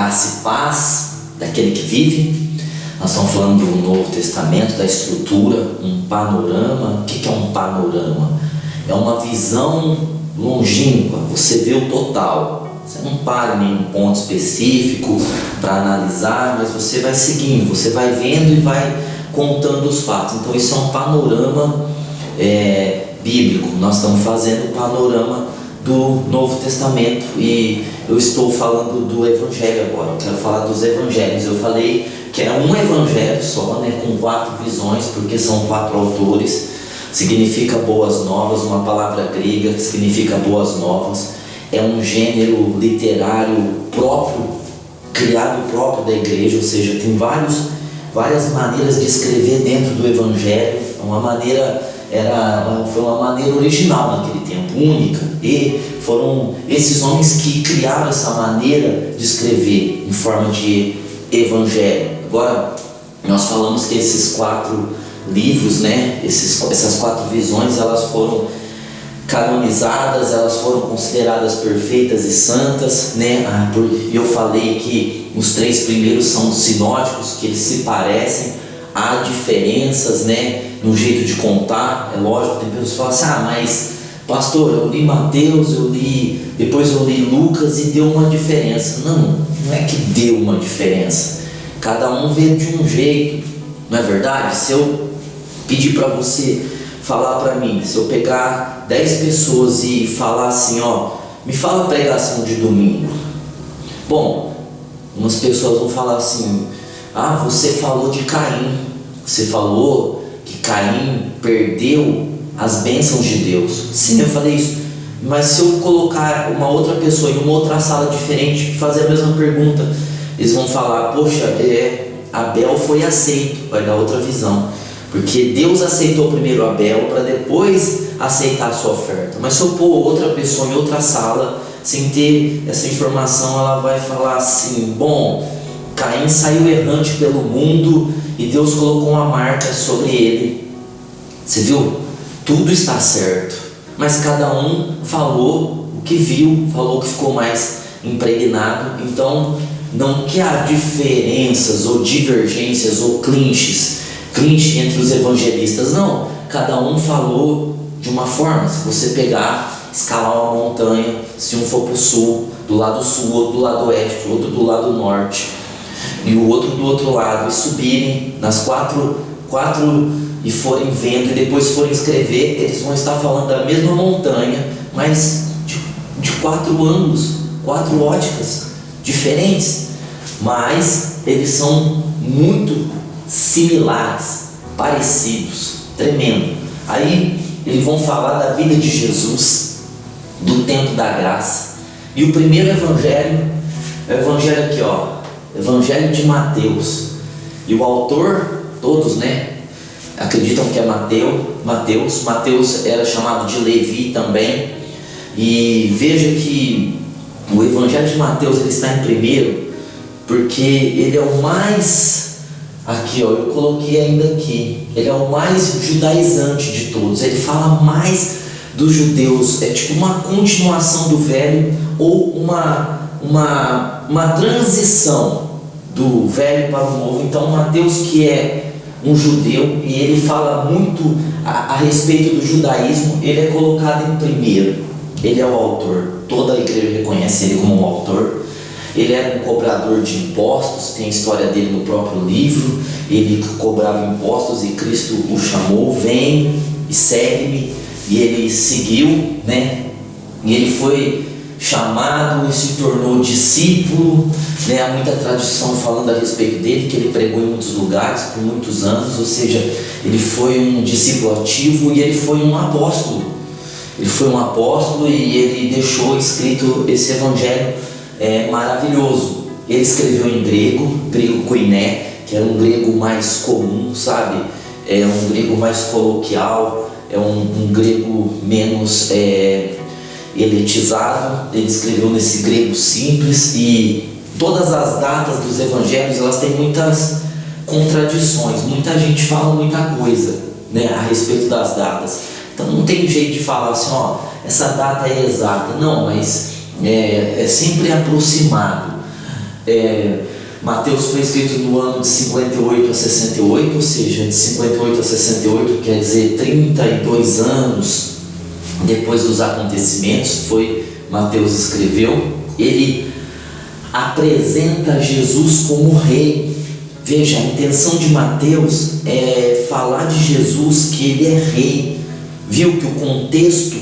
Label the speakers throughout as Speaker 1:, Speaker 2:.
Speaker 1: graça e paz daquele que vive. Nós estamos falando do Novo Testamento, da estrutura, um panorama. O que é um panorama? É uma visão longínqua, você vê o total. Você não para em nenhum ponto específico para analisar, mas você vai seguindo, você vai vendo e vai contando os fatos. Então isso é um panorama bíblico. Nós estamos fazendo o panorama do Novo Testamento e eu estou falando do Evangelho agora. Eu quero falar dos Evangelhos. Eu falei que é um Evangelho só, com 4 visões, porque são 4 autores. Significa boas novas, uma palavra grega que significa boas novas. É um gênero literário próprio, criado próprio da igreja, ou seja, tem várias maneiras de escrever dentro do Evangelho. Foi uma maneira original naquele tempo, única, e foram esses homens que criaram essa maneira de escrever em forma de Evangelho. Agora, nós falamos que esses 4 livros, essas 4 visões, elas foram canonizadas, elas foram consideradas perfeitas e santas, eu falei que os 3 primeiros são sinóticos, que eles se parecem, há diferenças, no jeito de contar. É lógico, tem pessoas que falam assim: mas pastor, eu li Mateus, depois eu li Lucas e deu uma diferença. Não é que deu uma diferença, cada um vê de um jeito, não é verdade? Se eu pedir para você falar para mim, se eu pegar 10 pessoas e falar assim, me fala a pregação de domingo. Bom, umas pessoas vão falar assim: você falou de Caim, você falou que Caim perdeu as bênçãos de Deus. Sim, eu falei isso, mas se eu colocar uma outra pessoa em uma outra sala diferente, fazer a mesma pergunta, eles vão falar: poxa, Abel foi aceito, vai dar outra visão, porque Deus aceitou primeiro Abel para depois aceitar a sua oferta. Mas se eu pôr outra pessoa em outra sala, sem ter essa informação, ela vai falar assim: bom, Caim saiu errante pelo mundo e Deus colocou uma marca sobre ele. Você viu? Tudo está certo, mas cada um falou o que viu, falou o que ficou mais impregnado. Então, não que há diferenças ou divergências ou clinch entre os evangelistas, não. Cada um falou de uma forma. Se você pegar, escalar uma montanha, se um for para o sul, do lado sul, outro do lado oeste, outro do lado norte e o outro do outro lado, e subirem nas quatro e forem vendo e depois forem escrever, eles vão estar falando da mesma montanha, mas de 4 ângulos, 4 óticas diferentes, mas eles são muito similares, parecidos, tremendo. Aí eles vão falar da vida de Jesus, do tempo da graça. E o primeiro evangelho é o evangelho aqui, Evangelho de Mateus. E o autor, todos, acreditam que é Mateus. Mateus era chamado de Levi também. E veja que o Evangelho de Mateus ele está em primeiro, porque ele é o mais, eu coloquei ainda aqui, ele é o mais judaizante de todos. Ele fala mais dos judeus, é tipo uma continuação do velho, ou uma transição do velho para o novo. Então Mateus, que é um judeu, e ele fala muito a respeito do judaísmo, ele é colocado em primeiro. Ele é o autor, toda a igreja reconhece ele como um autor. Ele era um cobrador de impostos, tem a história dele no próprio livro. Ele cobrava impostos e Cristo o chamou: vem e segue-me. E ele seguiu, e ele foi chamado e se tornou discípulo, Há muita tradição falando a respeito dele, que ele pregou em muitos lugares por muitos anos, ou seja, ele foi um discípulo ativo e ele foi um apóstolo. Ele foi um apóstolo e ele deixou escrito esse evangelho maravilhoso. Ele escreveu em grego koiné, que era um grego mais comum, é um grego mais coloquial, é um grego menos elitizado. Ele escreveu nesse grego simples, e todas as datas dos evangelhos elas têm muitas contradições. Muita gente fala muita coisa, a respeito das datas. Então não tem jeito de falar assim, essa data é exata. Não, mas é sempre aproximado. Mateus foi escrito no ano de 58 a 68, ou seja, de 58 a 68 quer dizer 32 anos depois dos acontecimentos, Mateus escreveu. Ele apresenta Jesus como rei. Veja, a intenção de Mateus é falar de Jesus, que ele é rei. Viu que o contexto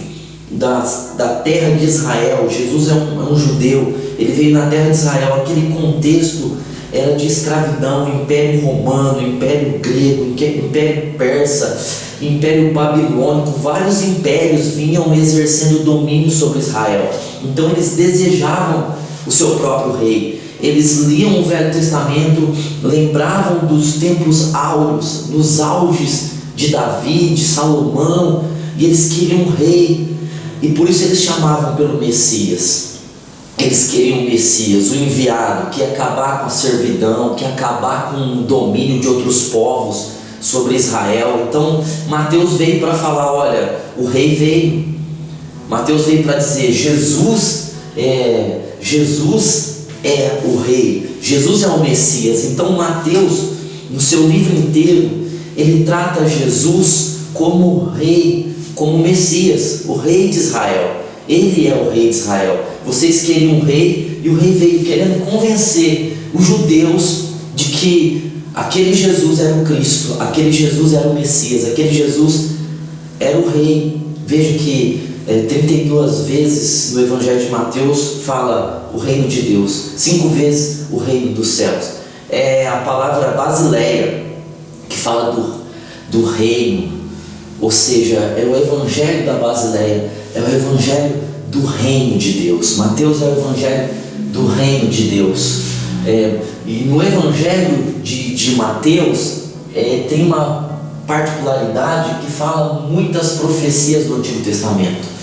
Speaker 1: da terra de Israel, Jesus é um judeu, ele veio na terra de Israel, aquele contexto era de escravidão, Império Romano, Império Grego, Império Persa, Império Babilônico, vários impérios vinham exercendo domínio sobre Israel. Então eles desejavam o seu próprio rei. Eles liam o Velho Testamento, lembravam dos tempos áureos, dos auges de Davi, de Salomão, e eles queriam um rei, e por isso eles chamavam pelo Messias. Eles queriam o Messias, o enviado, que ia acabar com a servidão, que ia acabar com o domínio de outros povos sobre Israel. Então Mateus veio para falar: olha, o rei veio. Mateus veio para dizer: Jesus é o rei, Jesus é o Messias. Então Mateus, no seu livro inteiro, ele trata Jesus como rei, como Messias, o rei de Israel. Ele é o rei de Israel. Vocês queriam um rei, e o rei veio querendo convencer os judeus de que aquele Jesus era o Cristo, aquele Jesus era o Messias, aquele Jesus era o rei. Veja que 32 vezes no Evangelho de Mateus fala o reino de Deus, 5 vezes o reino dos céus. É a palavra basileia que fala do reino, ou seja, é o Evangelho da Basileia, é o Evangelho do reino de Deus. Mateus é o Evangelho do reino de Deus. E no Evangelho de Mateus tem uma particularidade que fala muitas profecias do Antigo Testamento.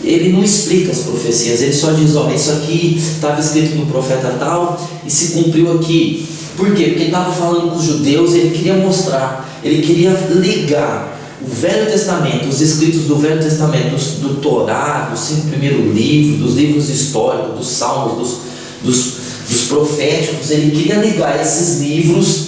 Speaker 1: Ele não explica as profecias, ele só diz: ó, isso aqui estava escrito no profeta tal e se cumpriu aqui. Por quê? Porque ele estava falando com os judeus, ele queria mostrar, ele queria ligar o Velho Testamento, os escritos do Velho Testamento, do Torá, dos 5 primeiros livros, dos livros históricos, dos salmos, dos proféticos. Ele queria ligar esses livros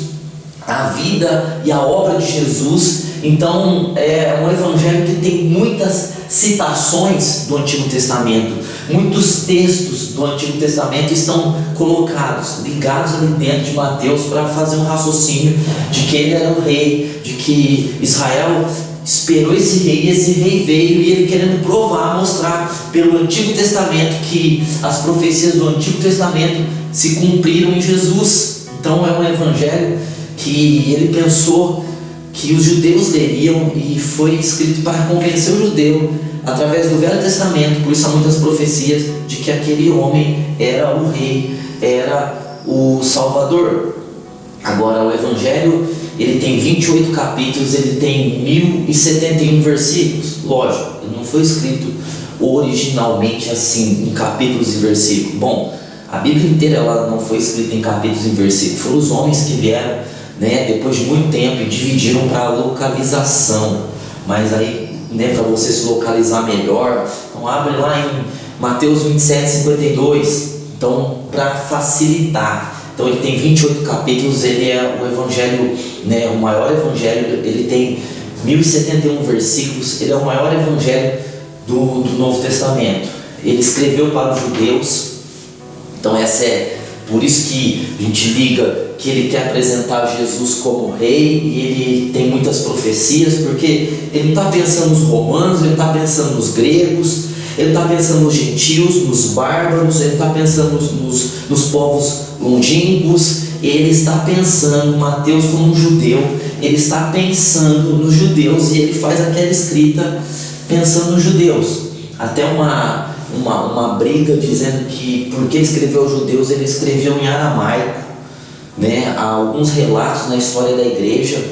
Speaker 1: à vida e à obra de Jesus. Então é um evangelho que tem muitas citações do Antigo Testamento, muitos textos do Antigo Testamento estão colocados, ligados ali dentro de Mateus, para fazer um raciocínio de que ele era o rei, de que Israel esperou esse rei, e esse rei veio, e ele querendo provar, mostrar pelo Antigo Testamento que as profecias do Antigo Testamento se cumpriram em Jesus. Então é um evangelho que ele pensou que os judeus leriam, e foi escrito para convencer o judeu através do Velho Testamento. Por isso há muitas profecias de que aquele homem era o rei, era o Salvador. Agora, o evangelho, ele tem 28 capítulos, ele tem 1071 versículos. Lógico, ele não foi escrito originalmente assim, em capítulos e versículos. Bom, a Bíblia inteira ela não foi escrita em capítulos e versículos. Foram os homens que vieram, depois de muito tempo, e dividiram para localização. Mas aí, para você se localizar melhor, então abre lá em Mateus 27:52. Então, para facilitar. Então ele tem 28 capítulos, ele é o evangelho, o maior evangelho, ele tem 1071 versículos, ele é o maior evangelho do Novo Testamento. Ele escreveu para os judeus. Então por isso que a gente liga que ele quer apresentar Jesus como rei, e ele tem muitas profecias, porque ele não está pensando nos romanos, ele está pensando nos gregos, ele está pensando nos gentios, nos bárbaros, ele está pensando nos povos longínquos. Ele está pensando, Mateus como um judeu, ele está pensando nos judeus, e ele faz aquela escrita pensando nos judeus. Até uma briga dizendo que porque ele escreveu aos judeus, ele escreveu em aramaico. Há alguns relatos na história da igreja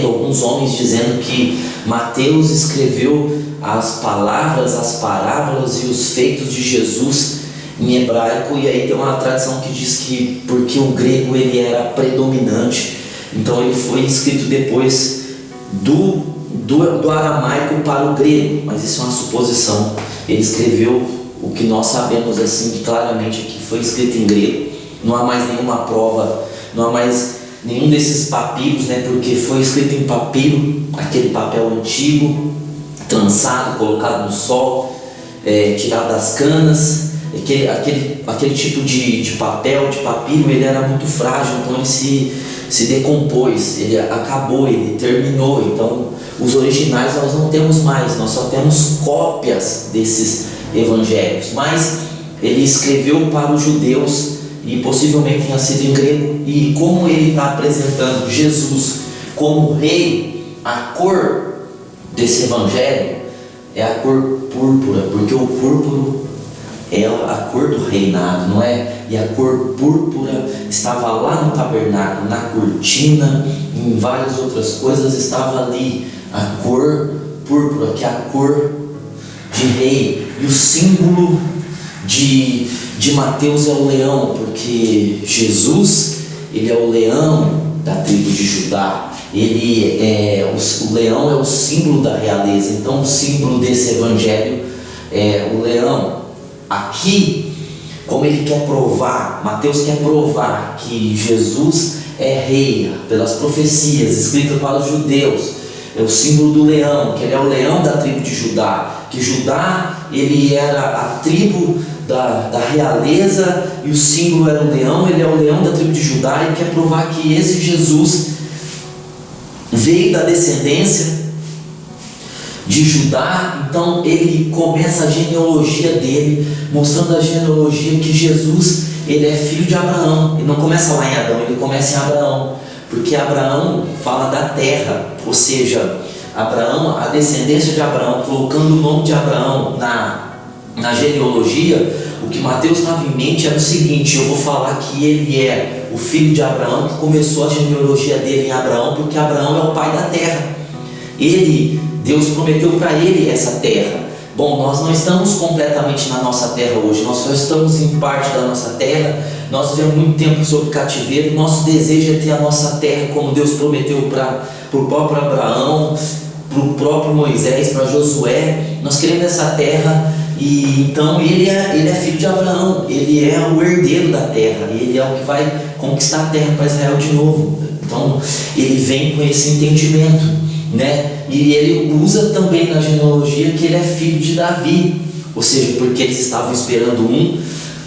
Speaker 1: alguns homens dizendo que Mateus escreveu as palavras, as parábolas e os feitos de Jesus em hebraico. E aí tem uma tradição que diz que porque o grego ele era predominante, então ele foi escrito depois do aramaico para o grego, mas isso é uma suposição. Ele escreveu o que nós sabemos assim claramente, que foi escrito em grego. não há mais nenhuma prova, não há mais nenhum desses papiros, né? Porque foi escrito em papiro, aquele papel antigo, trançado, colocado no sol, tirado das canas. Aquele tipo de papel, de papiro, ele era muito frágil, então ele se decompôs, ele acabou, ele terminou. Então os originais nós não temos mais, nós só temos cópias desses evangelhos. Mas ele escreveu para os judeus e possivelmente tenha sido em grego. E como ele está apresentando Jesus como rei, a cor desse evangelho é a cor púrpura, porque o púrpura é a cor do reinado, não é? E a cor púrpura estava lá no tabernáculo, na cortina, em várias outras coisas estava ali a cor púrpura, que é a cor de rei. E o símbolo de Mateus é o leão, porque Jesus, ele é o leão da tribo de Judá. O leão é o símbolo da realeza. Então o símbolo desse evangelho é o leão. Aqui, como ele quer provar, Mateus quer provar que Jesus é rei pelas profecias escritas para os judeus. É o símbolo do leão, que ele é o leão da tribo de Judá. Que Judá, ele era a tribo da realeza e o símbolo era o leão. Ele é o leão da tribo de Judá e quer provar que esse Jesus veio da descendência de Judá. Então ele começa a genealogia dele, mostrando a genealogia que Jesus, ele é filho de Abraão. Ele não começa lá em Adão, ele começa em Abraão, porque Abraão fala da terra, ou seja, Abraão, a descendência de Abraão, colocando o nome de Abraão na genealogia. O que Mateus estava em mente era o seguinte: eu vou falar que ele é o filho de Abraão, que começou a genealogia dele em Abraão, porque Abraão é o pai da terra. Deus prometeu para ele essa terra. Bom, nós não estamos completamente na nossa terra hoje, nós só estamos em parte da nossa terra. Nós vivemos muito tempo sob cativeiro. Nosso desejo é ter a nossa terra como Deus prometeu para o próprio Abraão, para o próprio Moisés, para Josué. Nós queremos essa terra. E então ele é filho de Abraão, ele é o herdeiro da terra, ele é o que vai conquistar a terra para Israel de novo. Então ele vem com esse entendimento, né? E ele usa também na genealogia que ele é filho de Davi, ou seja, porque eles estavam esperando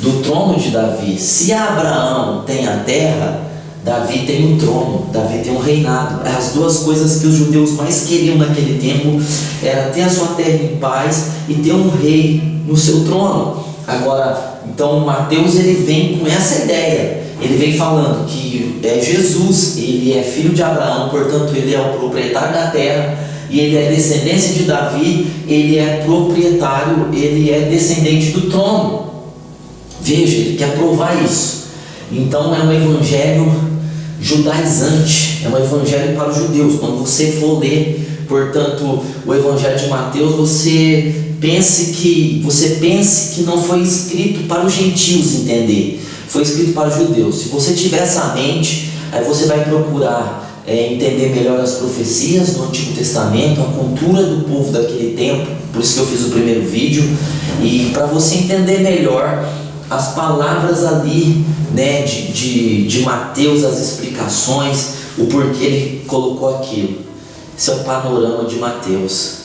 Speaker 1: do trono de Davi. Se Abraão tem a terra, Davi tem um trono, Davi tem um reinado. As duas coisas que os judeus mais queriam naquele tempo era ter a sua terra em paz e ter um rei no seu trono. Agora, então Mateus, ele vem com essa ideia. Ele vem falando que Jesus, ele é filho de Abraão, portanto ele é o proprietário da terra, e ele é descendência de Davi, ele é proprietário, ele é descendente do trono. Veja, ele quer provar isso. Então é um evangelho judaizante, é um evangelho para os judeus. Quando você for ler, portanto, o evangelho de Mateus, você pense que não foi escrito para os gentios entender, foi escrito para os judeus. Se você tiver essa mente, aí você vai procurar entender melhor as profecias do Antigo Testamento, a cultura do povo daquele tempo. Por isso que eu fiz o primeiro vídeo, e para você entender melhor as palavras ali, né, de Mateus, as explicações, o porquê ele colocou aquilo. Esse é o panorama de Mateus.